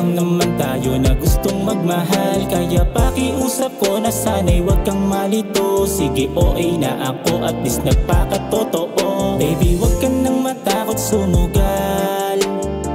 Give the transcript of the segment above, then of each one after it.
lang naman tayo na gustong magmahal, kaya pakiusap ko na sana'y wag kang malito. Sige OA na ako, at least nagpakatotoo. Baby wag ka nang matakot sumugal,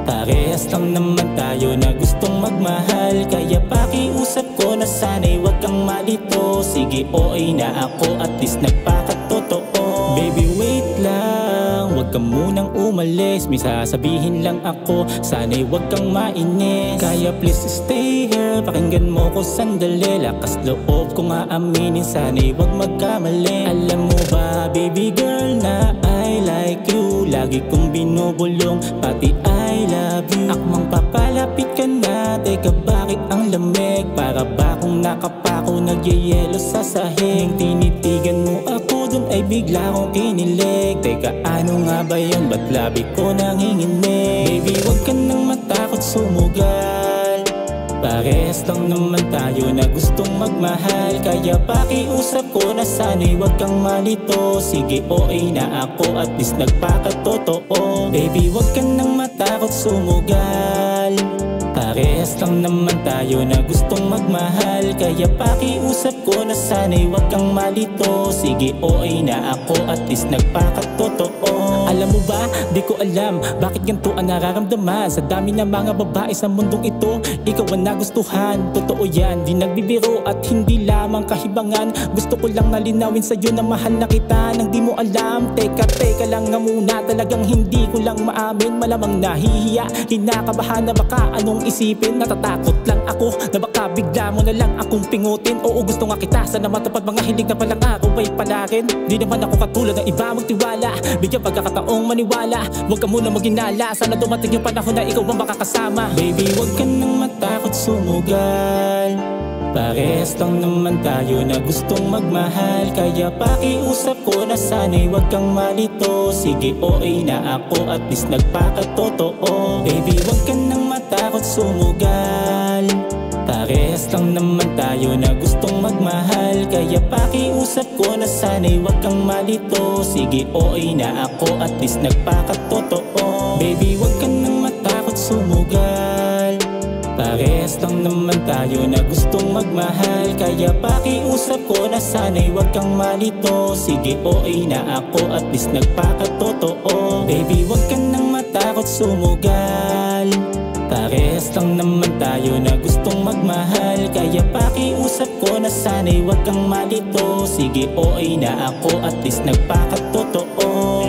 parehas lang naman tayo na gustong magmahal, kaya pakiusap ko na sana'y wag kang malito. Sige OA na ako, at least nagpakatotoo. Baby wait lang, wag ka munang umalis, may sasabihin lang ako, sana'y wag kang mainis. Kaya please stay here, pakinggan mo ko sandali. Lakas loob kong aaminin, sana'y wag magkamali. Alam mo ba baby girl na I like you, lagi kong binubulong pati I love you. Akmang papalapit ka na, teka bakit ang lamig? Para ba kung nakapako nagyayelo sa sahig? Tinitigan mo ako, dun ay bigla kong kinilig. Teka ano nga ba yan, ba't labi ko nanginginig? Baby wag ka nang matakot sumugal, parehas lang naman tayo na gustong magmahal, kaya pakiusap ko na sana'y wag kang malito. Sige OA na ako, at least nagpakatotoo. Baby wag ka nang matakot sumugal, parehas lang naman tayo na gustong magmahal, kaya pakiusap ko na sana'y wag kang malito. Sige OA na ako, at least nagpakatotoo. Alam mo ba, di ko alam bakit ganito ang nararamdaman. Sa dami ng mga babae sa mundong ito, ikaw ang nagustuhan. Totoo yan, di nagbibiro at hindi lamang kahibangan. Gusto ko lang nalinawin sa'yo na mahal na kita nang di mo alam. Teka lang nga muna, talagang hindi ko lang maamin. Malamang nahihiya, kinakabahan na baka anong isipin. Natatakot lang ako na baka bigla mo na lang akong pingutin. Oo gusto nga kita, sana matupad mga hilig na palang ako ay palakin. Di naman ako katulad ng iba magtiwala, bigyan pagkakataong maniwala. Huwag ka muna maginala, sana dumating yung panahon na ikaw ang makakasama. Baby wag ka nang matakot sumugal, parehas lang naman tayo na gustong magmahal, kaya pakiusap ko na sana'y wag kang malito. Sige OA na ako, at least nagpakatotoo. Baby wag ka nang matakot sumugal, parehas lang naman tayo na gustong magmahal, kaya pakiusap ko na sana'y wag kang malito. Sige OA na ako, at least nagpakatotoo. Baby wag ka nang matakot sumugal, parehas lang naman tayo na gustong magmahal, kaya pakiusap ko na sana'y wag kang malito. Sige OA na ako, at least nagpakatotoo. Baby wag ka nang matakot sumugal, parehas lang naman tayo na gustong magmahal, kaya pakiusap ko na sana'y wag kang malito. Sige OA na ako, at least nagpakatotoo.